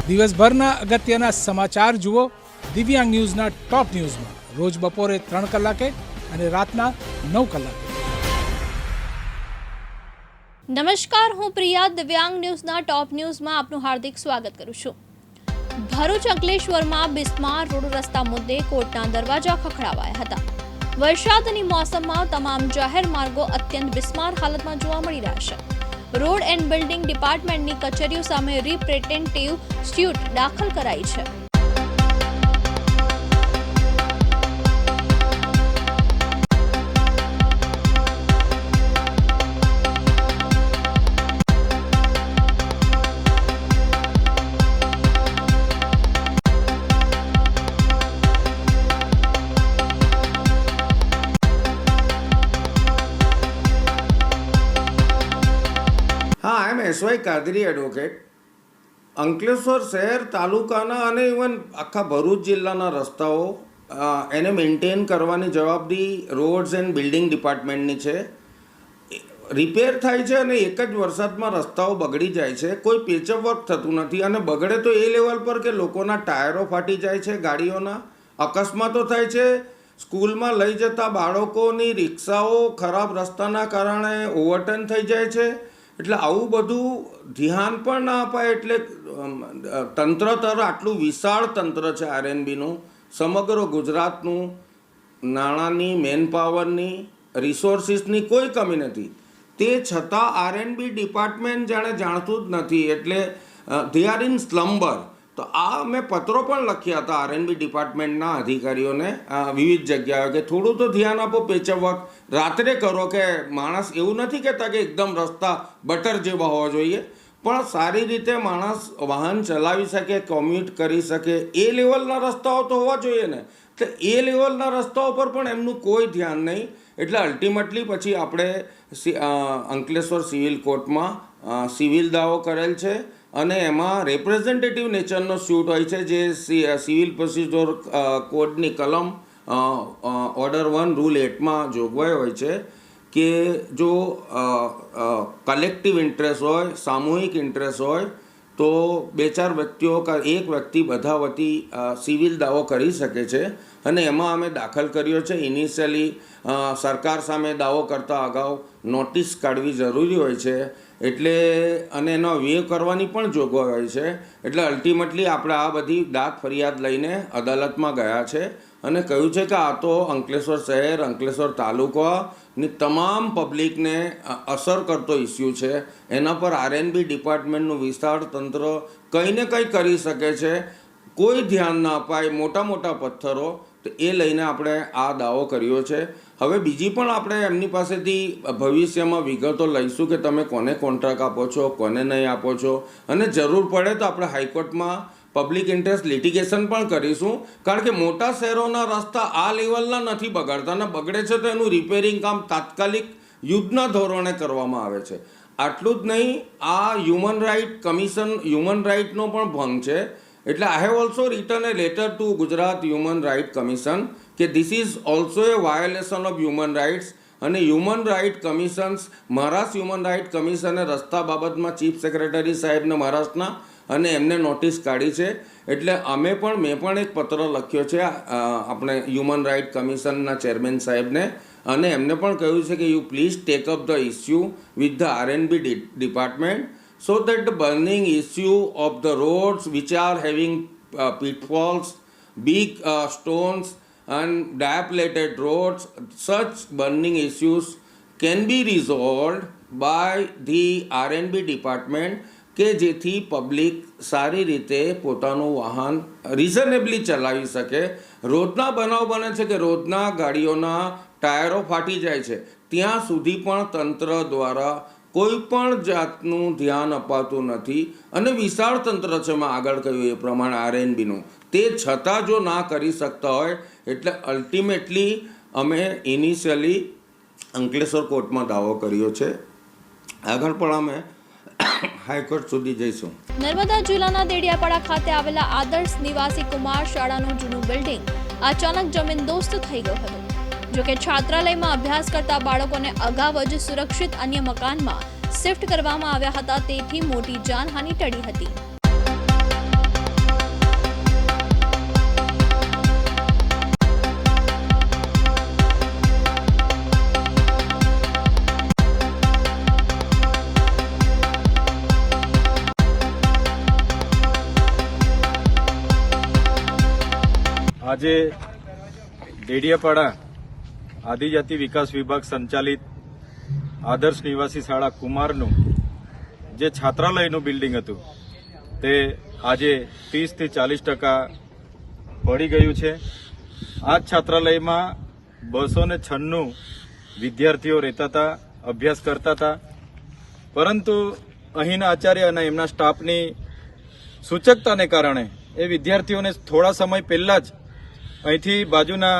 દિવસભરના અગત્યના સમાચાર જુઓ દિવ્યાંગ ન્યૂઝના ટોપ ન્યૂઝમાં રોજ બપોરે 3 કલાકે અને રાતના 9 કલાકે. નમસ્કાર, હું પ્રિયા. દિવ્યાંગ ન્યૂઝના ટોપ ન્યૂઝમાં આપનું હાર્દિક સ્વાગત કરું છું. ભરૂચ અંકલેશ્વરમાં બિસ્માર રોડ રસ્તા મુદ્દે કોર્ટના દરવાજા ખખડાવાયા હતા. વરસાદની મોસમમાં તમામ જાહેર માર્ગો અત્યંત બિસ્માર હાલતમાં જોવા મળી રહ્યા છે. રોડ એન્ડ બિલ્ડિંગ ડિપાર્ટમેન્ટની કચેરીઓ સામે રિપ્રેઝેન્ટેટિવ સ્યુટ દાખલ કરાઈ છે. હા, આઈ એમ એસવાય કાદરી એડવોકેટ. અંકલેશ્વર શહેર તાલુકાના અને ઇવન આખા ભરૂચ જિલ્લાના રસ્તાઓ એને મેન્ટેન કરવાની જવાબદારી રોડ્સ એન્ડ બિલ્ડિંગ ડિપાર્ટમેન્ટની છે. રિપેર થાય છે અને એક જ વરસાદમાં રસ્તાઓ બગડી જાય છે. કોઈ પેચઅપ વર્ક થતું નથી અને બગડે તો એ લેવલ પર કે લોકોના ટાયરો ફાટી જાય છે, ગાડીઓના અકસ્માતો થાય છે. સ્કૂલમાં લઈ જતા બાળકોની રિક્ષાઓ ખરાબ રસ્તાના કારણે ઓવરટર્ન થઈ જાય છે. એટલે આવું બધું ધ્યાન પણ ના અપાય. એટલે તંત્ર તર આટલું વિશાળ તંત્ર છે આરએનબીનું, સમગ્ર ગુજરાતનું, નાણાંની, મેનપાવરની, રિસોર્સિસની કોઈ કમી નથી. તે છતાં આરએનબી ડિપાર્ટમેન્ટ જાણે જાણતું જ નથી. એટલે ધે આર ઇન સ્લમ્બર. તો આ મેં પત્રો પણ લખ્યા હતા આરએનબી ડિપાર્ટમેન્ટના અધિકારીઓને વિવિધ જગ્યાએ કે થોડું તો ધ્યાન આપો, પેચઅપ વર્ક રાત્રે કરો. કે માણસ એવું નથી કહેતા કે એકદમ રસ્તા બટર જેવા હોવા જોઈએ, પણ સારી રીતે માણસ વાહન ચલાવી શકે, કોમ્યુટ કરી શકે એ લેવલના રસ્તાઓ તો હોવા જોઈએ ને. તો એ લેવલના રસ્તાઓ પર પણ એમનું કોઈ ધ્યાન નહીં. એટલે અલ્ટિમેટલી પછી આપણે અંકલેશ્વર સિવિલ કોર્ટમાં સિવિલ દાવો કરેલ છે અને એમાં રિપ્રેઝેન્ટેટિવ નેચરનો સ્યુટ હોય છે, જે સિવિલ પ્રોસિજર કોડની કલમ ઓર્ડર 1 રૂલ 8માં જોગવાઈ હોય છે કે જો કલેક્ટિવ ઇન્ટરેસ્ટ હોય, સામૂહિક ઇન્ટરેસ્ટ હોય તો 2-4 વ્યક્તિઓ એક વ્યક્તિ બધા વતી સિવિલ દાવો કરી શકે છે. અને એમાં અમે દાખલ કર્યો છે. ઇનિશિયલી સરકાર સામે દાવો કરતાં અગાઉ નોટિસ કાઢવી જરૂરી હોય છે. એટલે અને એનો વેવ કરવાની પણ જોગવાઈ હોય છે. એટલે અલ્ટિમેટલી આપણે આ બધી દાદ ફરિયાદ લઈને અદાલતમાં ગયા છે અને કહ્યું છે કે આ તો અંકલેશ્વર શહેર, અંકલેશ્વર તાલુકાની તમામ પબ્લિકને અસર કરતો ઇસ્યુ છે. એના પર આરએનબી ડિપાર્ટમેન્ટનું વિશાળ તંત્ર કંઈ ને કંઈ કરી શકે છે. કોઈ ધ્યાન ના અપાય, મોટા મોટા પથ્થરો. તો એ લઈને આપણે આ દાવો કર્યો છે. હવે બીજી પણ આપણે એમની પાસેથી ભવિષ્યમાં વિગતો લઈશું કે તમે કોને કોન્ટ્રાક્ટ આપો છો, કોને નહીં આપો છો, અને જરૂર પડે તો આપણે હાઈકોર્ટમાં પબ્લિક ઇન્ટરેસ્ટ લિટિગેશન પણ કરીશું. કારણ કે મોટા શહેરોના રસ્તા આ લેવલના નથી બગડતા, અને બગડે છે તો એનું રિપેરિંગ કામ તાત્કાલિક યુદ્ધના ધોરણે કરવામાં આવે છે. આટલું જ નહીં, આ હ્યુમન રાઇટનો પણ ભંગ છે. એટલે I have also written a letter to Gujarat human right commission કે this is also a violation of human rights. અને human right commissions, Maharashtra human right કમિશને રસ્તા બાબતમાં ચીફ સેક્રેટરી સાહેબને મહારાષ્ટ્રના અને એમને નોટિસ કાઢી છે. એટલે મેં પણ એક પત્ર લખ્યો છે આપણે હ્યુમન રાઇટ કમિશનના ચેરમેન સાહેબને, અને એમને પણ કહ્યું છે કે you please take up the issue with the RNB department so that the burning issue of the roads which are having pitfalls, big stones and dilapidated roads, such burning issues can be resolved by the R&B department કે જેથી public સારી રીતે પોતાનું વાહન રિઝનેબલી ચલાવી શકે. રોજના બનાવ બને છે કે રોજના ગાડીઓના ટાયરો ફાટી જાય છે, ત્યાં સુધી પણ તંત્ર દ્વારા કોઈ પણ જાતનું ધ્યાન અપાતું નથી. અને વિશાળ તંત્ર છે, મેં આગળ કહ્યું એ પ્રમાણે આરએનબીનું. તે છતાં જો ના કરી શકતા હોય એટલે અલ્ટિમેટલી અમે ઇનિશિયલી અંકલેશ્વર કોર્ટમાં દાવો કર્યો છે. આગળ પણ અમે હાઈકોર્ટ સુધી જઈશું. નર્મદા જિલ્લાના દેડિયાપાડા ખાતે આવેલા આદર્શ નિવાસી કુમાર શાળાનું જૂનું બિલ્ડિંગ અચાનક જમીનદોસ્ત થઈ ગયું હતું. જોકે છાત્રાલયમાં અભ્યાસ કરતા બાળકોને અગાઉ જ સુરક્ષિત અન્ય મકાનમાં શિફ્ટ કરવામાં આવ્યા હતા, તેથી મોટી જાનહાનિ ટળી હતી. આજે ડેડિયાપાડા આદિજાતિ વિકાસ વિભાગ સંચાલિત આદર્શ નિવાસી શાળા કુમારનું જે છાત્રાલયનું બિલ્ડિંગ હતું તે આજે 30 થી 40% પડી ગયું છે. આ જ છાત્રાલયમાં 296 વિદ્યાર્થીઓ રહેતા હતા, અભ્યાસ કરતા હતા, પરંતુ અહીંના આચાર્ય અને એમના સ્ટાફની સૂચકતાને કારણે એ વિદ્યાર્થીઓને થોડા સમય પહેલા જ અહીંથી બાજુના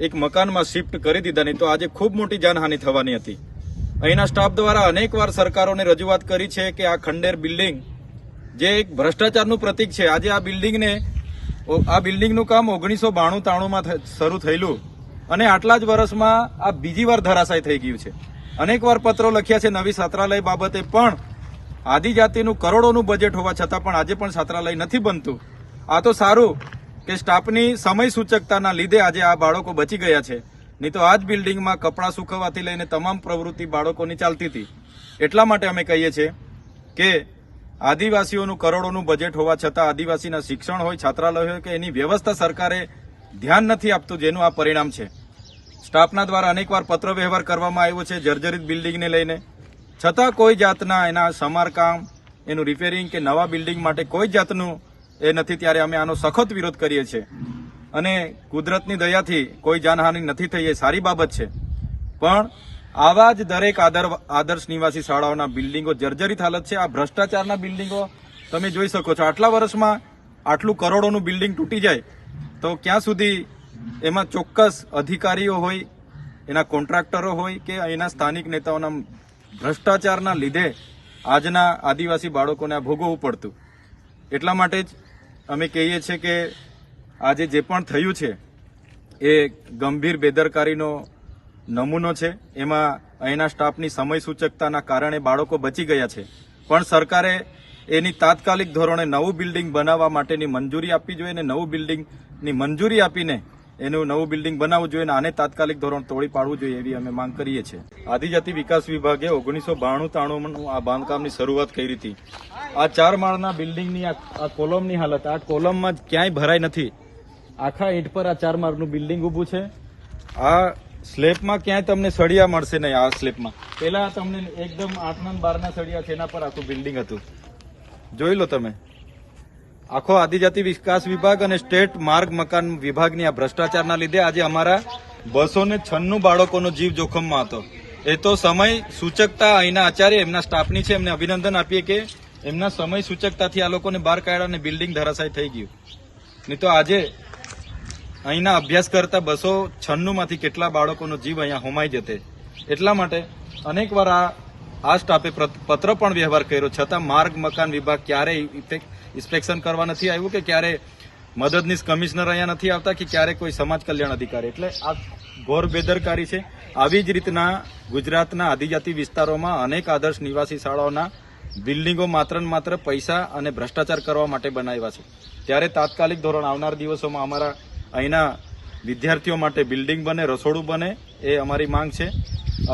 એક મકાનમાં શિફ્ટ કરી દીધા, નહીં તો આજે ખૂબ મોટી જાનહાનિ થવાની હતી. અહીંના સ્ટાફ દ્વારા અનેકવાર સરકારોને રજૂઆત કરી છે કે આ ખંડેર બિલ્ડિંગ જે એક ભ્રષ્ટાચારનું પ્રતીક છે, આજે આ બિલ્ડિંગનું કામ 1992-93માં શરૂ થયેલું અને આટલા જ વર્ષમાં આ બીજી વાર ધરાશાય થઈ ગયું છે. અનેકવાર પત્રો લખ્યા છે નવી છાત્રાલય બાબતે, પણ આદિજાતિનું કરોડોનું બજેટ હોવા છતાં પણ આજે પણ છાત્રાલય નથી બનતું. આ તો સારું કે સ્ટાફની સમય સૂચકતાના લીધે આજે આ બાળકો બચી ગયા છે, નહીં તો આ જ બિલ્ડિંગમાં કપડાં સુકવવાથી લઈને તમામ પ્રવૃત્તિ બાળકોની ચાલતી હતી. એટલા માટે અમે કહીએ છીએ કે આદિવાસીઓનું કરોડોનું બજેટ હોવા છતાં આદિવાસીના શિક્ષણ હોય, છાત્રાલય હોય કે એની વ્યવસ્થા સરકારે ધ્યાન નથી આપતું, જેનું આ પરિણામ છે. સ્ટાફના દ્વારા અનેકવાર પત્ર વ્યવહાર કરવામાં આવ્યો છે જર્જરિત બિલ્ડિંગને લઈને, છતાં કોઈ જાતના એના સમારકામ, એનું રિપેરિંગ કે નવા બિલ્ડિંગ માટે કોઈ જાતનું એ નથી. ત્યારે અમે આનો સખત વિરોધ કરીએ છીએ અને કુદરતની દયાથી કોઈ જાનહાનિ નથી થઈ, એ સારી બાબત છે. પણ આવા જ દરેક આદર્શ નિવાસી શાળાઓના બિલ્ડિંગો જર્જરિત હાલત છે. આ ભ્રષ્ટાચારના બિલ્ડિંગો તમે જોઈ શકો છો. આટલા વર્ષમાં આટલું કરોડોનું બિલ્ડિંગ તૂટી જાય તો ક્યાં સુધી એમાં ચોક્કસ અધિકારીઓ હોય, એના કોન્ટ્રાક્ટરો હોય કે અહીંના સ્થાનિક નેતાઓના ભ્રષ્ટાચારના લીધે આજના આદિવાસી બાળકોને આ ભોગવવું પડતું. એટલા માટે જ અમે કહીએ છીએ કે આજે જે પણ થયું છે એ ગંભીર બેદરકારીનો નમૂનો છે. એમાં અહીંના સ્ટાફની સમય સૂચકતાના કારણે બાળકો બચી ગયા છે, પણ સરકારે એની તાત્કાલિક ધોરણે નવું બિલ્ડિંગ બનાવવા માટેની મંજૂરી આપવી જોઈએ અને નવું બિલ્ડિંગની મંજૂરી આપીને એનું નવું બિલ્ડિંગ બનાવવું જોઈએ અને આને તાત્કાલિક ધોરણ તોડી પાડવું જોઈએ, એવી અમે માંગ કરીએ છીએ. આદિજાતિ વિકાસ વિભાગે 1992-93 આ બાંધકામની શરૂઆત કરી હતી. આ 4 માળના બિલ્ડિંગની આ કોલમની હાલત, આ કોલમમાં ક્યાંય ભરાઈ નથી. આખા ઈંટ પર આ 4 માળનું બિલ્ડિંગ ઊભું છે. આ સ્લેબમાં ક્યાંય તમને સળિયા મળશે નહીં. આ સ્લેબમાં પેલા તમને એકદમ 8-12 સળિયા છે, એના પર આખું બિલ્ડિંગ હતું. જોઈ લો તમે. આખો આદિજાતિ વિકાસ વિભાગ અને સ્ટેટ માર્ગ મકાન વિભાગની આ ભ્રષ્ટાચારના લીધે આજે અમારા 296 બાળકોનો જીવ જોખમમાં હતો. એ તો સમય સૂચકતા અહીંના આચાર્ય એમના સ્ટાફની છે, એમને અભિનંદન આપીએ કે એમના સમય સૂચકતાથી આ લોકોને બહાર કાઢ્યા અને બિલ્ડિંગ ધરાશાય થઈ ગયું. નહીં તો આજે અહીંના અભ્યાસ કરતા 296 માંથી કેટલા બાળકોનો જીવ અહીંયા હોમાઈ જતે. એટલા માટે અનેકવાર આ સ્ટાફે પત્ર પણ વ્યવહાર કર્યો, છતાં માર્ગ મકાન વિભાગ ક્યારેય ઇન્સ્પેક્શન કરવા નથી આવ્યું કે ક્યારે મદદનીશ કમિશનર અહીંયા નથી આવતા કે ક્યારે કોઈ સમાજ કલ્યાણ અધિકારી. એટલે આ ઘોર બેદરકારી છે. આવી જ રીતના ગુજરાતના આદિજાતિ વિસ્તારોમાં અનેક આદર્શ નિવાસી શાળાઓના બિલ્ડિંગો માત્ર ને માત્ર પૈસા અને ભ્રષ્ટાચાર કરવા માટે બનાવ્યા છે. ત્યારે તાત્કાલિક ધોરણ આવનાર દિવસોમાં અમારા અહીંના વિદ્યાર્થીઓ માટે બિલ્ડિંગ બને, રસોડું બને, એ અમારી માંગ છે.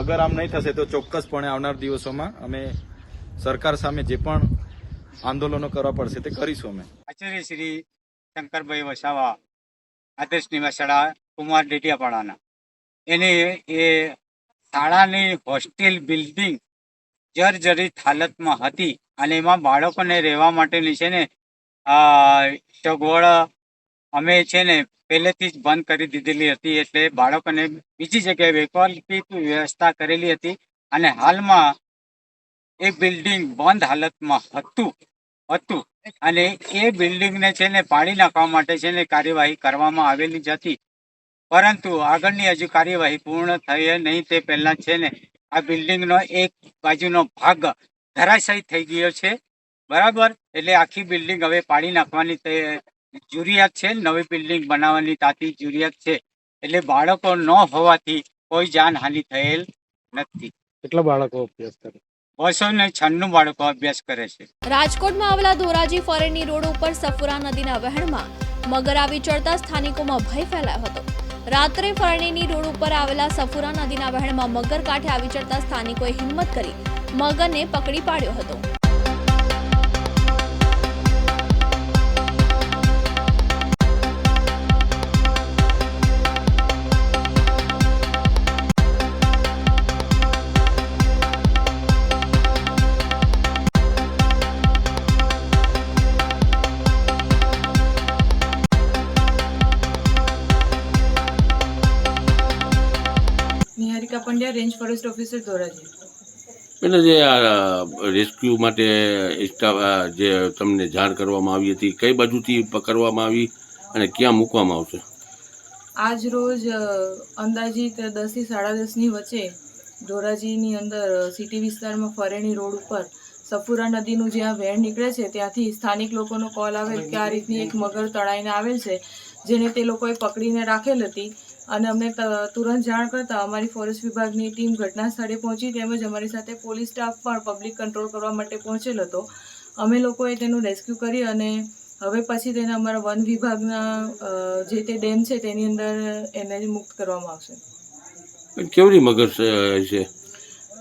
અગર આમ નહીં થશે તો ચોક્કસપણે આવનાર દિવસોમાં અમે સરકાર સામે જે પણ આંદોલનો કરવા પડશે તે કરીશું. અમે આચાર્ય શ્રી શંકરભાઈ વસાવા આદર્શ નિવાસી શાળા કુમાર ડેડિયાપાડાના એ શાળાની હોસ્ટેલ બિલ્ડિંગ જર્જરિત હાલતમાં હતી અને એમાં બાળકોને રહેવા માટેની છે ને સગવડ અમે છે ને પહેલેથી જ બંધ કરી દીધેલી હતી. એટલે બાળકોને બીજી જગ્યાએ વૈકલ્પિક વ્યવસ્થા કરેલી હતી અને હાલમાં એ બિલ્ડિંગ બંધ હાલતમાં હતું અને એ બિલ્ડિંગને છે ને પાડી નાખવા માટે છે ને કાર્યવાહી કરવામાં આવેલી જ હતી, પરંતુ આગળની હજુ કાર્યવાહી પૂર્ણ થઈ નહીં તે પહેલા છે ને આ બિલ્ડિંગનો એક બાજુનો ભાગ ધરાશાયી થઈ ગયો છે. બરાબર, એટલે આખી બિલ્ડિંગ હવે પાડી નાખવાની જરૂરિયાત છે, નવી બિલ્ડિંગ બનાવવાની તાતી જરૂરિયાત છે. એટલે બાળકો ન હોવાથી કોઈ જાનહાનિ થયેલ નથી. કેટલા બાળકો અભ્યાસ કરે? 296 બાળકો અભ્યાસ કરે છે. રાજકોટમાં આવેલા ધોરાજી ફરેની રોડ ઉપર સફુરા નદીના વહેણમાં મગર આવી ચડતા સ્થાનિકોમાં ભય ફેલાયો હતો. રાત્રે ફરણીની રોડ ઉપર આવેલા સફુરા નદીના વહેણમાં મગર કાંઠે આવી ચડતા સ્થાનિકોએ હિંમત કરી મગરને પકડી પાડ્યો હતો. Pandya, range forest officer Dhoraji. એટલે જે રેસ્ક્યુ માટે જે તમને જાણ કરવામાં આવી હતી, કઈ બાજુથી પકડવામાં આવી અને ક્યાં મૂકવામાં આવશે? આજ રોજ અંદાજિત 10 થી 10:30ની વચ્ચે ધોરાજીની અંદર સિટી વિસ્તારમાં ફરેણી રોડ ઉપર સફુરા નદીનું જ્યાં વહેણ નીકળે છે ત્યાંથી સ્થાનિક લોકોનો કોલ આવેલ કે આ રીતની એક મગર તળાઈને આવેલ છે, જેને તે લોકોએ પકડીને રાખેલ હતી. અને અમને તુરંત જાણ કરતાં અમારી ફોરેસ્ટ વિભાગની ટીમ ઘટના સ્થળે પહોંચી, તેમજ અમારી સાથે પોલીસ સ્ટાફ પણ પબ્લિક કંટ્રોલ કરવા માટે પહોંચેલ હતો. અમે લોકોએ તેનું રેસ્ક્યુ કરી અને હવે પછી તેને અમારા વન વિભાગના જે તે ડેમ છે તેની અંદર એને મુક્ત કરવામાં આવશે. કેવડી મગર છે?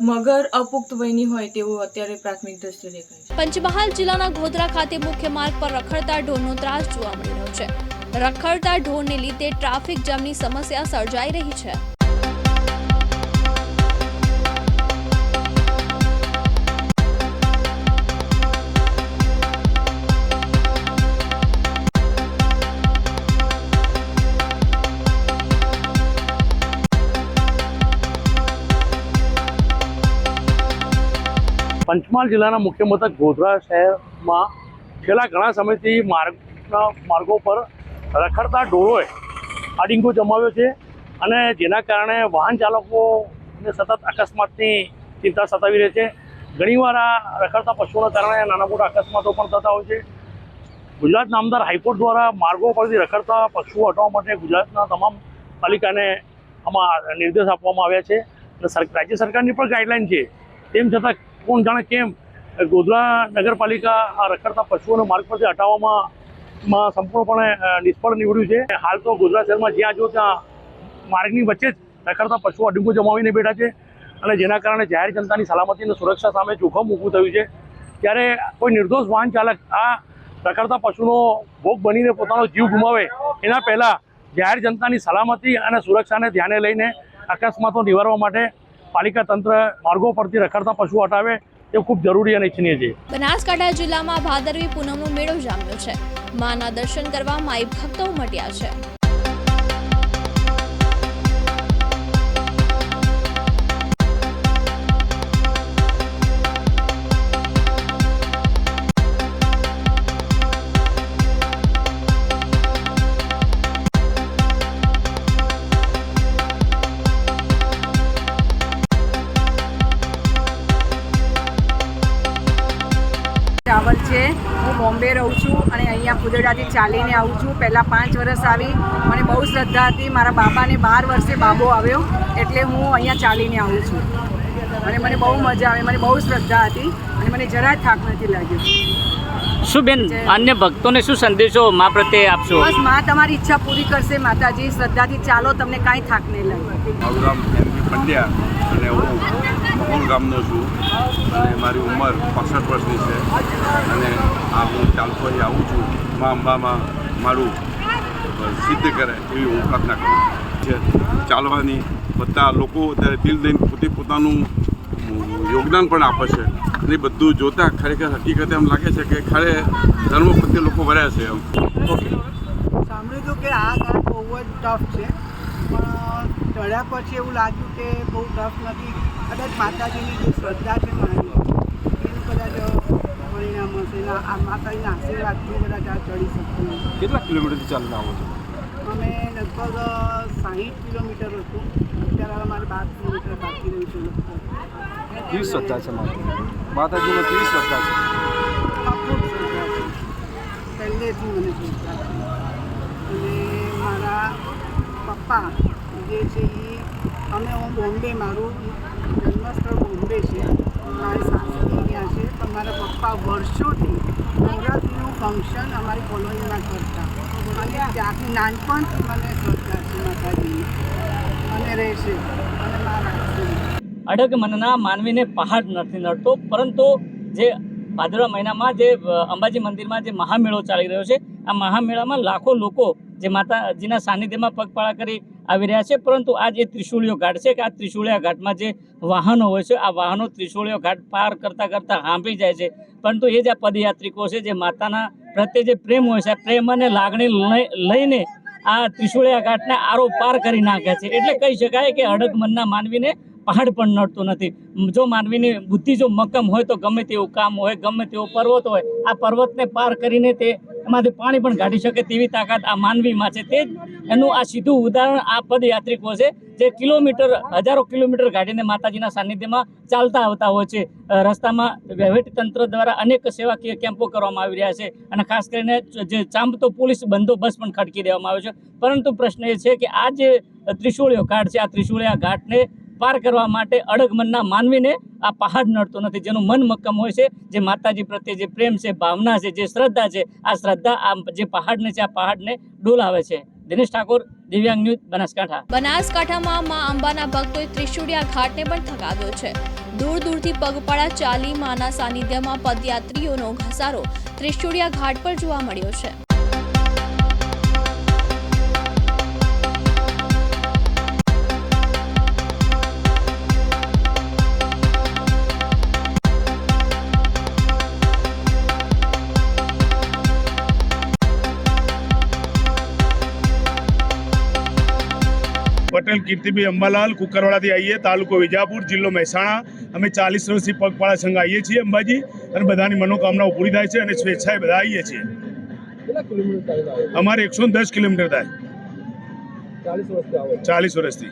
મગર અપુખ્ત વયની હોય તેવું અત્યારે પ્રાથમિક દ્રષ્ટિએ દેખાય છે. પંચમહાલ જિલ્લાના ગોધરા ખાતે મુખ્ય માર્ગ પર રખડતા ઢોરનો ત્રાસ જોવા મળી રહ્યો છે. રખડતા ઢોરને લીધે ટ્રાફિક જામની સમસ્યા સર્જાઈ રહી છે. પંચમહાલ જિલ્લાના મુખ્ય મથક ગોધરા શહેરમાં છેલ્લા ઘણા સમયથી માર્ગો પર રખડતા ઢોરોએ આડિંગો જમાવ્યો છે અને જેના કારણે વાહન ચાલકોને સતત અકસ્માતની ચિંતા સતાવી રહી છે. ઘણીવાર આ રખડતા પશુઓના કારણે નાના મોટા અકસ્માતો પણ થતા હોય છે. ગુજરાત નામદાર હાઈકોર્ટ દ્વારા માર્ગો પરથી રખડતા પશુઓ હટાવવા માટે ગુજરાતના તમામ પાલિકાને આમાં નિર્દેશ આપવામાં આવ્યા છે અને રાજ્ય સરકારની પણ ગાઈડલાઈન છે. તેમ છતાં કોણ જાણે કેમ ગોધરા નગરપાલિકા આ રખડતા પશુઓને માર્ગ પરથી હટાવવામાં સંપૂર્ણપણે નિષ્ફળ નીવડ્યું છે. હાલ તો ગોધરા શહેરમાં જ્યાં જો ત્યાં માર્ગની વચ્ચે જ રખડતા પશુઓ અડીંગો જમાવીને બેઠા છે અને જેના કારણે જાહેર જનતાની સલામતી અને સુરક્ષા સામે જોખમ ઊભું થયું છે. ત્યારે કોઈ નિર્દોષ વાહન ચાલક આ રખડતા પશુનો ભોગ બનીને પોતાનો જીવ ગુમાવે એના પહેલાં જાહેર જનતાની સલામતી અને સુરક્ષાને ધ્યાને લઈને અકસ્માતો નિવારવા માટે પાલિકા તંત્ર માર્ગો પરથી રખડતા પશુઓ હટાવે એ ખૂબ જરૂરી અને ઇચ્છનીય છે. બનાસકાંઠા જિલ્લામાં ભાદરવી પૂનમનો મેળો જામ્યો છે. માના દર્શન કરવા માઈ ભક્તો ઉમટ્યા છે. રાવલ છે. હું બોમ્બે રહું છું અને અહીંયા કુદરડાથી ચાલીને આવું છું. પહેલાં 5 વર્ષ આવી, મને બહુ શ્રદ્ધા હતી. મારા બાપાને 12 વર્ષે બાબો આવ્યો એટલે હું અહીંયા ચાલીને આવું છું અને મને બહુ મજા આવે. મને બહુ શ્રદ્ધા હતી અને મને જરાય થાક નથી લાગ્યો. શું બેન અન્ય ભક્તોને શું સંદેશો મા પ્રત્યે આપશો? બસ મા તમારી ઈચ્છા પૂરી કરશે. માતાજી, શ્રદ્ધાથી ચાલો, તમને કાંઈ થાક નહીં લાગે. મારું નામ એમ પંડ્યા અને હું મહુલ ગામનો છું અને મારી ઉંમર 65 વર્ષની છે અને હું ચાલતો અહીં આવું છું. મા અંબામાં મારું સિદ્ધ કરે એવી હું પ્રાર્થના કરું છે. ચાલવાની બધા લોકો અત્યારે દિલ દઈને પોતે પોતાનું યોગદાન પણ આપે છે અને બધું જોતાં ખરેખર હકીકતે એમ લાગે છે કે ખરે ધર્મ પ્રત્યે લોકો વર્યા છે. એમ સાંભળ્યું કે આ ઘાટ બહુ જ ટફ છે, પણ ચડ્યા પછી એવું લાગ્યું કે બહુ ટફ નથી. કદાચ માતાજીની જે શ્રદ્ધા છે મારી એનું કદાચ પરિણામ હશે. આ માતાજીના આશીર્વાદથી કદાચ આ ચડી શકતું નથી. કેટલા કિલોમીટરથી ચાલીને આવો છો? અમે લગભગ 60 કિલોમીટર હતું. અત્યારે અમારે 12 કિલોમીટર બાકી રહ્યું છે. લગભગ કેવી શ્રદ્ધા છે માતાજીમાં? કેવી શ્રદ્ધા છે? ખૂબ શ્રદ્ધા છે. પહેલેથી મને શ્રદ્ધા છે. અને મારા પપ્પા જે છે એ હું બોમ્બે, મારું જન્મસ્થળ બોમ્બે છે, મારી સાસરી અહીંયા છે, પણ મારા પપ્પા વર્ષોથી નવરાત્રિનું ફંક્શન અમારી કોલોનીમાં કરતા અને ત્યાંથી નાનપણથી મને શ્રદ્ધા છે માતાજીની અને રહેશે અને મારા અડગ મનના માનવીને પહાડ નથી નડતો, પરંતુ જે ભાદરવા મહિનામાં જે અંબાજી મંદિરમાં જે મહામેળો ચાલી રહ્યો છે, આ મહામેળામાં લાખો લોકો જે માતાજીના સાનિધ્યમાં પગપાળા કરી આવી રહ્યા છે. પરંતુ આ જે ત્રિશુળીયો ઘાટ છે કે આ ત્રિશુળિયા ઘાટમાં જે વાહનો હોય છે, આ વાહનો ત્રિશુળિયો ઘાટ પાર કરતાં હાંફી જાય છે. પરંતુ એ જે પદયાત્રિકો છે જે માતાના પ્રત્યે જે પ્રેમ હોય છે, આ પ્રેમ અને લાગણી લઈને આ ત્રિશુળિયા ઘાટને આરો પાર કરી નાખે છે. એટલે કહી શકાય કે અડગ મનના માનવીને પહાડ પણ નડતો નથી. જો માનવીની બુદ્ધિ જો મક્કમ હોય તો ગમે તેવું કામ હોય, ગમે તેવો પર્વત હોય, આ પર્વતને પાર કરીને તે એમાંથી પાણી પણ કાઢી શકે તેવી તાકાત આ માનવીમાં છે. તે જ એનું આ સીધું ઉદાહરણ આ પદયાત્રિકો છે જે હજારો કિલોમીટર કાઢીને માતાજીના સાનિધ્યમાં ચાલતા આવતા હોય છે. રસ્તામાં વહીવટીતંત્ર દ્વારા અનેક સેવાકીય કેમ્પો કરવામાં આવી રહ્યા છે અને ખાસ કરીને જે ચાંપતો પોલીસ બંદોબસ્ત પણ ખડકી દેવામાં આવ્યો છે. પરંતુ પ્રશ્ન એ છે કે આ જે ત્રિશુળીયો ઘાટ છે, આ ત્રિશુળીયા ઘાટને પાર કરવા માટે અડગ મનના માનવીને આ પહાડ નડતો નથી. જેનું મન મક્કમ હોય છે, જે માતાજી પ્રત્યે જે પ્રેમ છે, ભાવના છે, જે શ્રદ્ધા છે, આ શ્રદ્ધા આ જે પહાડને છે, આ પહાડને ડોલાવે છે. દિનેશ ઠાકોર, દિવ્યાંગ ન્યૂઝ, બનાસકાંઠા. બનાસકાંઠામાં મા અંબાના ભક્તોએ ત્રિશુળિયા ઘાટને પણ થકાવ્યો છે. દૂર દૂરથી પગપાળા ચાલી માના સાનિધ્યમાં પદયાત્રીઓનો ઘસારો ત્રિશુળિયા ઘાટ પર જોવા મળ્યો છે. પટેલ કીર્તિભાઈ અંબાલાલ, કુકરવાડાથી આવીએ, તાલુકો વિજાપુર, જિલ્લો મહેસાણા. અમે 40 વર્ષથી પગપાળા સંઘ આવીએ છીએ અંબાજી, અને બધાની મનોકામનાઓ પૂરી થાય છે અને સ્વેચ્છાએ બધા આવીએ છીએ. અમારે 110 કિલોમીટર થાય. 40 વર્ષથી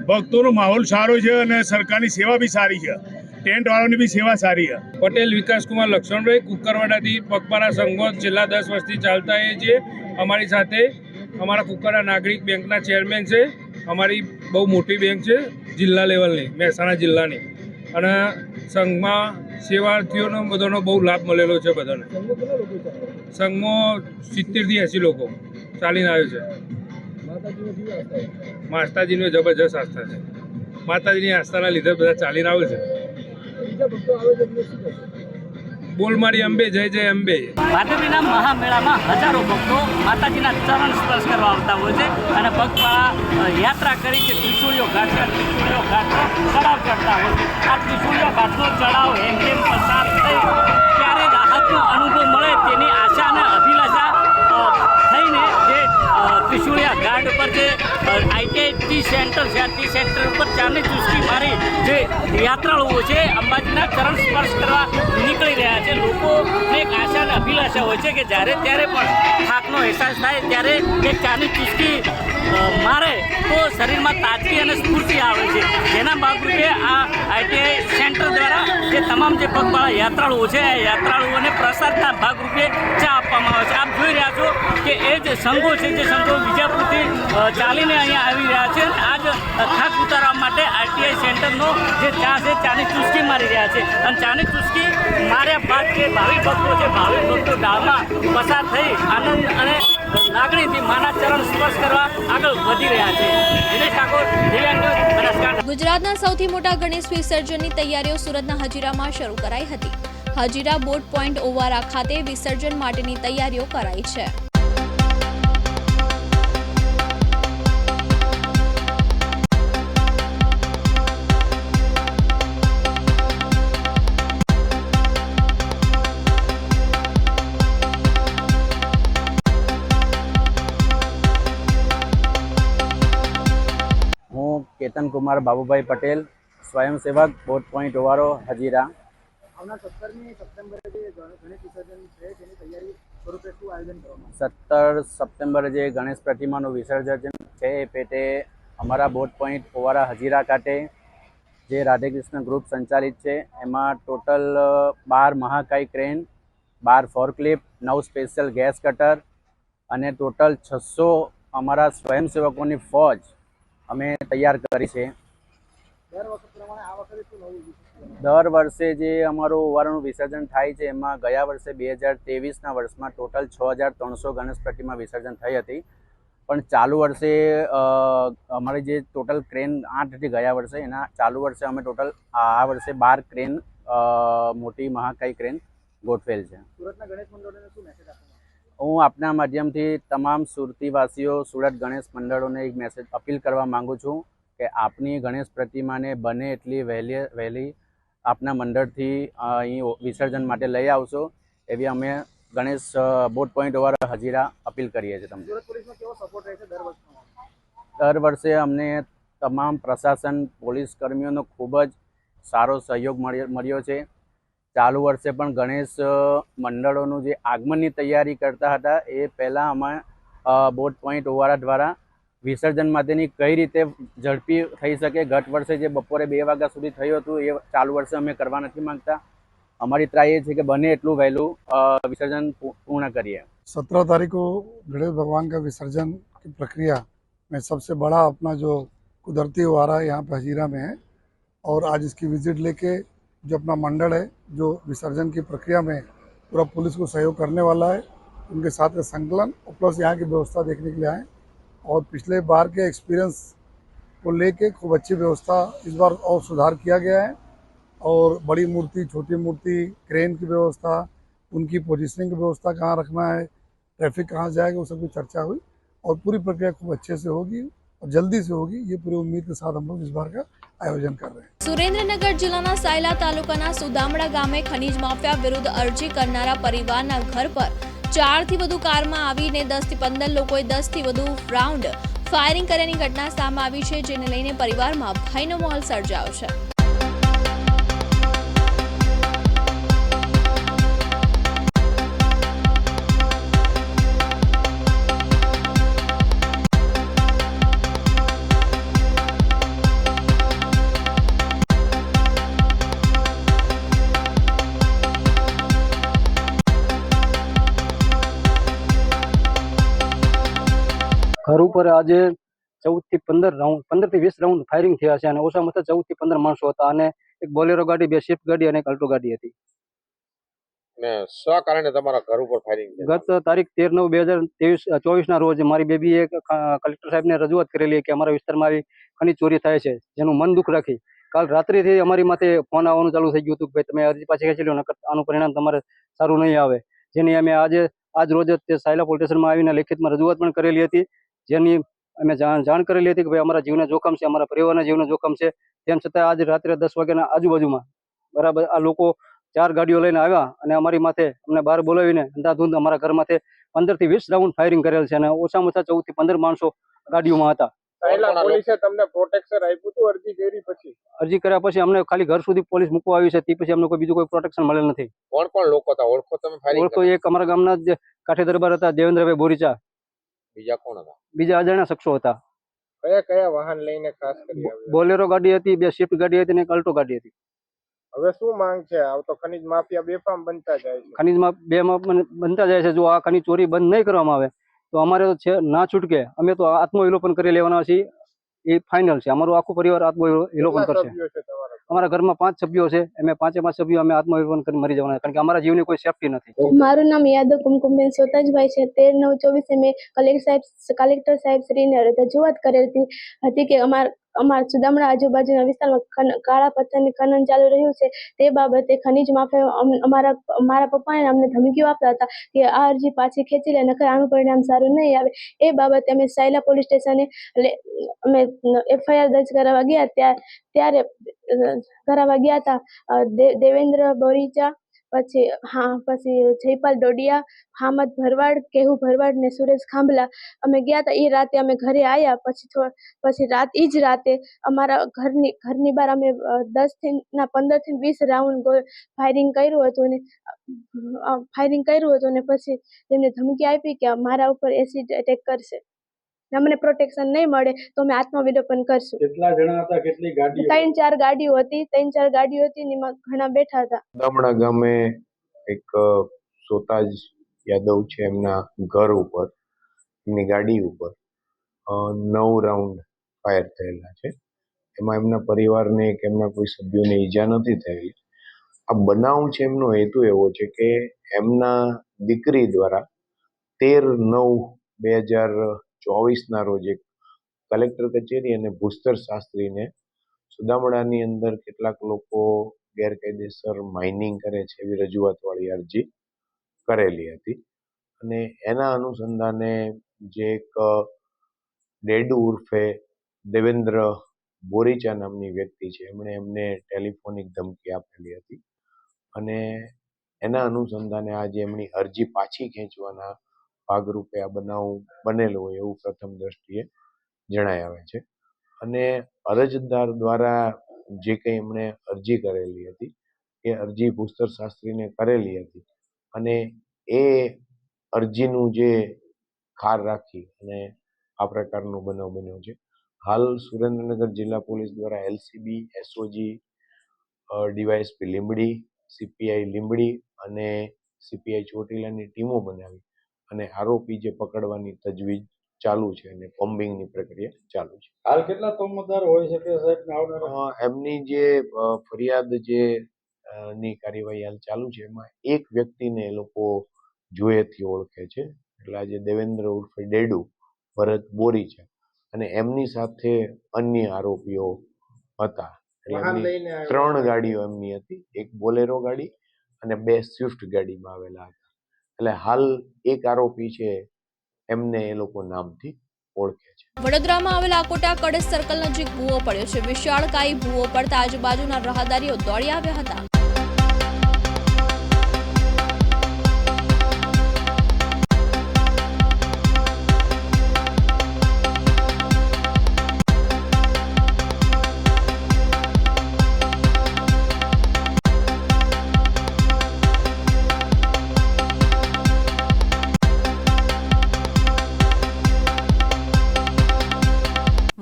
ભક્તોનો માહોલ સારો છે અને સરકારની સેવા બી સારી છે. ટેન્ટ વાળાની બી સેવા સારી છે. પટેલ વિકાસકુમાર લક્ષ્મણભાઈ, કુકરવાડાથી પગપાળા સંઘો છેલ્લા 10 વર્ષથી ચાલતા આવીએ છીએ. અમારી સાથે અમારા કુકરવાડા નાગરિક બેંકના ચેરમેન છે. અમારી બહુ મોટી બેંક છે, જિલ્લા લેવલની, મહેસાણા જિલ્લાની, અને સંઘમાં સેવાર્થીઓનો બધાનો બહુ લાભ મળેલો છે. બધાને સંઘમાં 70 થી 80 લોકો ચાલીને આવે છે. માતાજીનો જબરજસ્ત આસ્થા છે. માતાજીની આસ્થાના લીધે બધા ચાલીને આવે છે. બોલ મારી અંબે, જય જય અંબે. ભાદરવીના મહામેળામાં હજારો ભક્તો માતાજીના ચરણ સ્પર્શ કરવા આવતા હોય છે અને પગપાળા યાત્રા કરી જે ત્રિશુળીયો ઘાટ છે, ત્રિશુળીયો ઘાટનો ચડાવ ચડતા હોય છે. આ ત્રિશુળીયો ઘાટનો ચડાવ હેમ પસાર થઈ ત્યારે રાહતનો અનુભવ મળે તેની આશા અને અભિલાષા થઈને જે ત્રિશુળિયા ઘાટ ઉપર જે ITI સેન્ટર છે, આ ટી સેન્ટર ઉપર ચારની ચુસ્કી મારી જે યાત્રાળુઓ છે અંબાજીના ચરણ સ્પર્શ કરવા નીકળી રહ્યા છે. લોકોને એક આશા અને અભિલાષા હોય છે કે જ્યારે ત્યારે પણ થાકનો અહેસાસ થાય ત્યારે એક ચારની ચુસ્કી મારે તો શરીરમાં તાજગી અને સ્ફૂર્તિ આવે છે. જેના ભાગરૂપે આ ITI સેન્ટર દ્વારા જે તમામ જે પગપાળા યાત્રાળુઓ છે, આ યાત્રાળુઓને પ્રસાદના ભાગરૂપે ચા આપવામાં આવે છે. આપ જોઈ રહ્યા છો કે એ જે સંઘો છે, જે સંઘો વિજાપુરથી ચાલીને અહીંયા આવી રહ્યા છે. આજ થાક ઉતારવા માટે ITI સેન્ટરનો જે ચા છે, ચાની ચુસ્કી મારી રહ્યા છે. અને ચાની ચુસ્કી માર્યા બાદ જે ભાવિક ભક્તો છે, ભાવિક ભક્તો ડાળમાં પસાર થઈ આનંદ અને લાગણીથી માના ચરણ સ્પર્શ કરવા આગળ વધી રહ્યા છે. દિનેશ ઠાકોર, દિવ્યાંગ ન્યૂઝ, બનાસકાંઠા. ગુજરાતના સૌથી મોટા ગણેશ વિસર્જનની તૈયારીઓ સુરતના હજીરામાં શરૂ કરાઈ હતી. હજીરા બોટ પોઈન્ટ ઓવારા ખાતે વિસર્જન માટેની તૈયારીઓ કરાઈ છે. કેતન કુમાર બાબુભાઈ પટેલ, સ્વયંસેવક, બોટ પોઈન્ટ ઓવારો, હજીરા. 17 સપ્ટેમ્બરે જે ગણેશ પ્રતિમાનું વિસર્જન છે એ પેટે અમારા બોટ પોઈન્ટ ઓવારા હજીરા ખાતે જે રાધેકૃષ્ણ ગ્રુપ સંચાલિત છે એમાં ટોટલ 12 મહાકાય crane, 12 forklift, 9 special gas cutter અને ટોટલ 600 અમારા સ્વયંસેવકોની ફોજ અમે તૈયાર કરી છે. દર વર્ષે જે અમારું ઓવારાનું વિસર્જન થાય છે એમાં ગયા વર્ષે 2023ના વર્ષમાં ટોટલ 6300 ગણેશ પ્રતિમા વિસર્જન થઈ હતી. પણ ચાલુ વર્ષે અમારી જે ટોટલ ક્રેન 8 હતી ગયા વર્ષે, એના ચાલુ વર્ષે અમે ટોટલ આ વર્ષે 12 ક્રેન મોટી મહાકાય ક્રેન ગોઠવેલ છે. હું આપના માધ્યમથી તમામ સુરતીવાસીઓ, સુરત ગણેશ મંડળોને એક મેસેજ અપીલ કરવા માગું છું કે આપની ગણેશ પ્રતિમાને બને એટલી વહેલી આપના મંડળથી અહીં વિસર્જન માટે લઈ આવશો એવી અમે ગણેશ બોટ પોઈન્ટ ઓવારા હજીરા અપીલ કરીએ છીએ. તમને દર વર્ષે અમને તમામ પ્રશાસન પોલીસ કર્મીઓનો ખૂબ જ સારો સહયોગ મળ્યો છે. ચાલુ વર્ષે પણ ગણેશ મંડળોનું જે આગમનની તૈયારી કરતા હતા એ પહેલાં અમે બોટ પોઈન્ટ ઓવારા દ્વારા વિસર્જન માટેની કઈ રીતે ઝડપી થઈ શકે, ગત વર્ષે જે બપોરે 2 વાગ્યા સુધી થયું હતું એ ચાલુ વર્ષે અમે કરવા નથી માંગતા. हमारी ट्राई ये है कि बने एटलू वहेलू विसर्जन पूर्ण करिए. 17 तारीख को गणेश भगवान का विसर्जन की प्रक्रिया में सबसे बड़ा अपना जो कुदरती ओवारा यहाँ पे हजीरा में है और आज इसकी विजिट लेके जो अपना मंडल है जो विसर्जन की प्रक्रिया में पूरा पुलिस को सहयोग करने वाला है, उनके साथ का संकलन और प्लस यहाँ की व्यवस्था देखने के लिए आए और पिछले बार के एक्सपीरियंस को लेके खूब अच्छी व्यवस्था इस बार और सुधार किया गया है और बड़ी मूर्ति, छोटी मूर्ति, क्रेन की व्यवस्था, उनकी पोजीशनिंग की व्यवस्था कहाँ रखना है, ट्रैफिक कहाँ जाएगा, वो सब की चर्चा हुई और पूरी प्रक्रिया खूब अच्छे से होगी और जल्दी से होगी, ये पूरी उम्मीद के साथ हम लोग इस बार का आयोजन कर रहे हैं. સુરેન્દ્રનગર જિલ્લાના સાયલા તાલુકાના સુદામડા ગામે ખનીજ માફિયા વિરુદ્ધ અરજી કરનારા પરિવારના ઘર પર 4 થી વધુ કારમાં આવીને 10 થી 15 લોકોએ 10 થી વધુ રાઉન્ડ ફાયરિંગ કર્યાની ઘટના સામે આવી છે, જેને લઈને પરિવારમાં ભયનો માહોલ સર્જાયો છે. घर पर आज 14 થી 20 રાઉન્ડ ફાયરિંગ થયા છે અને ઓછામાં ઓછા 14 થી 15 માણસો હતા અને એક બોલેરો ગાડી, 2 સ્વિફ્ટ ગાડી અને એક અલ્ટો ગાડી હતી. ને શા કારણે તમારા ઘર ઉપર ફાયરિંગ થયું? ગત તારીખ 13/9/2024 ના રોજ મારી બેબીએ કલેક્ટર સાહેબને રજૂઆત કરેલી કે અમારા વિસ્તારમાં આવી ખનીજ ચોરી થાય છે, જેનું મન દુઃખ રાખી કાલ રાત્રિથી અમારી માથે ફોન આવવાનું ચાલુ થઈ ગયું હતું કે ભાઈ તમે અરજી પાછી ખેંચી લો, નકર આનું પરિણામ તમારે સારું નહીં આવે. જેની અમે આજ રોજ સાયલા પોલીસ સ્ટેશનમાં આવીને લેખિતમાં રજૂઆત પણ કરેલી હતી, જેની અમે જાણ કરેલી હતી કે ભાઈ અમારા જીવને જોખમ છે, અમારા પરિવારના જીવને જોખમ છે. તેમ છતાં આજ રાત્રે 10 વાગ્યાના આજુબાજુમાં બરાબર આ લોકો 4 ગાડીઓ લઈને આવ્યા અને અમારી માથે અમને બહાર બોલાવીને અંધાધૂંધ અમારા ઘર માથે 15 થી 20 રાઉન્ડ ફાયરિંગ કરેલ છે અને ઓછામાં ઓછા 14 થી 15 માણસો ગાડીઓમાં હતા. પોલીસે તમને પ્રોટેક્શન આપ્યું હતું અરજી કરી પછી? અરજી કર્યા પછી અમને ખાલી ઘર સુધી પોલીસ મૂકવા આવી છે, તે પછી અમને કોઈ બીજું કોઈ પ્રોટેક્શન મળેલ નથી. કોણ કોણ લોકો હતા ઓળખો તમે? ઓળખો એક અમારા ગામના જ કાઠી દરબાર હતા, દેવેન્દ્રભાઈ બોરીચા. બીજા કોણ હતા? બીજા અજાણ્યા શખ્સો હતા. કયા કયા વાહન લઈને ખાસ કરી આવ્યા? બોલેરો ગાડી હતી, 2 સ્વિફ્ટ ગાડી હતી અને એક અલ્ટો ગાડી હતી. હવે શું માંગ છે? આ તો ખનીજ માફિયા બેફામ બનતા જાય છે. ખનીજમાં બનતા જાય છે. જો આ ખનીજ ચોરી બંધ નહીં કરવામાં આવે તો અમારે તો છે ના છૂટકે અમે તો આત્મવિલોપન કરી લેવાના છીએ, એ ફાઇનલ છે. અમારું આખું પરિવાર આત્મવિલોપન કરશે. અમારા ઘરમાં 5 સભ્યો છે, અમે 5 સભ્યો અમે આત્મવિલોપન કરી મરી જવાના, કારણ કે અમારા જીવની કોઈ સેફટી નથી. મારું નામ યાદવ કુમકુમબેન સોતાજભાઈ છે. 13/9/24 મેં કલેક્ટર સાહેબ શ્રીને રજૂઆત કરેલી હતી કે અમારા સુદામડા આજુબાજુના વિસ્તારમાં કાળા પથ્થરની ખનન ચાલુ રહ્યું છે, તે બાબતે ખનીજ માફિયા મારા પપ્પાને અમને ધમકીઓ આપતા હતા કે આ અરજી પાછી ખેંચી લે, નકર આનું પરિણામ સારું નહીં આવે. એ બાબતે અમે સાયલા પોલીસ સ્ટેશને અમે FIR દર્જ કરાવવા ગયા ત્યારે હતા દેવેન્દ્ર બોરીચા, પછી જયપાલ ડોડિયા, હામદ ભરવાડ, કેહુ ભરવાડ ને સુરેશ ખાંભલા. અમે ગયા હતા. એ રાતે અમે ઘરે આવ્યા પછી એ જ રાતે અમારા ઘરની બહાર અમે 15 થી 20 રાઉન્ડ ફાયરિંગ કર્યું હતું અને પછી તેમને ધમકી આપી કે મારા ઉપર એસિડ એટેક કરશે, અમને પ્રોટેક્શન નહીં મળે તો અમે આત્મવિલોપન કરશું. કેટલા જણા હતા? કેટલી ગાડીઓ? 3-4 ગાડીઓ હતી. 3-4 ગાડીઓ હતી ને એમાં ઘણા બેઠા હતા. દામડા ગામે એક સોતાજ યાદવ છે, એમના ઘર ઉપર, એમની ગાડી ઉપર 9 રાઉન્ડ ફાયર થયેલા છે. એમાં એમના પરિવારને કે એમના કોઈ સભ્યોને ઈજા નથી થયેલી. આ બનાવ છે એમનો હેતુ એવો છે કે એમના દીકરી દ્વારા 13/9/2024 ના રોજ એક કલેક્ટર કચેરી અને ભૂસ્તર શાસ્ત્રીને સુદામડાની અંદર કેટલાક લોકો ગેરકાયદેસર માઇનિંગ કરે છે એવી રજૂઆતવાળી અરજી કરેલી હતી અને એના અનુસંધાને જે એક ડેડુ ઉર્ફે દેવેન્દ્ર બોરીચા નામની વ્યક્તિ છે, એમણે એમને ટેલિફોનિક ધમકી આપેલી હતી અને એના અનુસંધાને આજે એમની અરજી પાછી ખેંચવાના ભાગરૂપે આ બનાવ બનેલો હોય એવું પ્રથમ દ્રષ્ટિએ જણાય આવે છે. અને અરજદાર દ્વારા જે કંઈ એમણે અરજી કરેલી હતી એ અરજી ભૂસ્તર શાસ્ત્રીને કરેલી હતી અને એ અરજીનું જે ખાર રાખી અને આ પ્રકારનો બનાવ બન્યો છે. હાલ સુરેન્દ્રનગર જિલ્લા પોલીસ દ્વારા LCB, SOG, DYSP Limbdi, CPI Limbdi અને સીપીઆઈ ચોટીલાની ટીમો બનાવી અને આરોપી જે પકડવાની તજવીજ ચાલુ છે અને કોમ્બિંગની પ્રક્રિયા ચાલુ છે. હાલ કેટલા તોમતદાર હોઈ શકે સાહેબ? એમની જે ફરિયાદ જે ની કાર્યવાહી હાલ ચાલુ છે એમાં એક વ્યક્તિને એ લોકો જોયેથી ઓળખે છે. એટલે આજે દેવેન્દ્ર ઉર્ફે ડેડુ ભરત બોરી છે અને એમની સાથે અન્ય આરોપીઓ હતા. એટલે એમની 3 ગાડીઓ એમની હતી, એક બોલેરો ગાડી અને 2 સ્વિફ્ટ ગાડીમાં આવેલા હતા. એટલે હાલ એક આરોપી છે એમને એ લોકો નામથી ઓળખે છે. વડોદરામાં આવેલા આકોટા કડેસ સર્કલ નજીક ભૂવો પડ્યો છે. વિશાળકાય ભૂવો પડતા આજુબાજુના રાહદારીઓ દોડી આવ્યા હતા.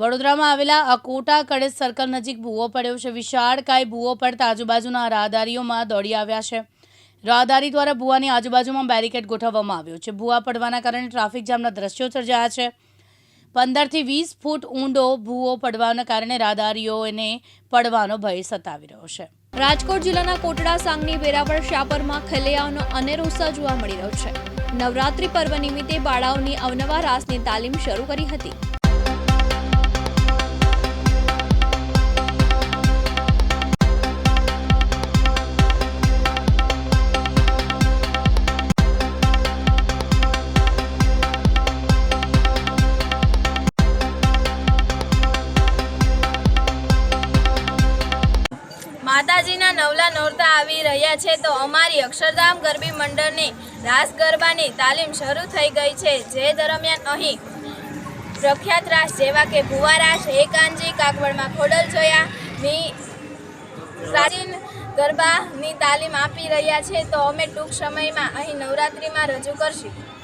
વડોદરામાં આવેલા અકોટા કડેસ સર્કલ નજીક ભૂવો પડ્યો છે. વિશાળકાય ભૂવો પડતા આજુબાજુના રાહદારીઓમાં દોડી આવ્યા છે. રાહદારી દ્વારા ભૂવાની આજુબાજુમાં બેરિકેડ ગોઠવવામાં આવ્યો છે. ભૂવા પડવાના કારણે ટ્રાફિક જામના દ્રશ્યો સર્જાયા છે. 15 થી 20 ફૂટ ઊંડો ભૂવો પડવાના કારણે રાહદારીઓને પડવાનો ભય સતાવી રહ્યો છે. રાજકોટ જિલ્લાના કોટડા સાંગની વેરાવળ શાપરમાં ખલેયાઓનો અનેરો ઉત્સાહ જોવા મળી રહ્યો છે. નવરાત્રી પર્વ નિમિત્તે બાળાઓની અવનવા રાસની તાલીમ શરૂ કરી હતી. માતાજીના નવલા નોરતા આવી રહ્યા છે તો અમારી અક્ષરધામ ગરબી મંડળની રાસ ગરબાની તાલીમ શરૂ થઈ ગઈ છે. જે દરમિયાન અહીં પ્રખ્યાત રાસ જેવા કે ભુવા રાસ, એકાંજી, કાકવડમાં ખોડલ જોયાની પ્રાચીન ગરબાની તાલીમ આપી રહ્યા છે તો અમે ટૂંક સમયમાં અહીં નવરાત્રિમાં રજૂ કરશું.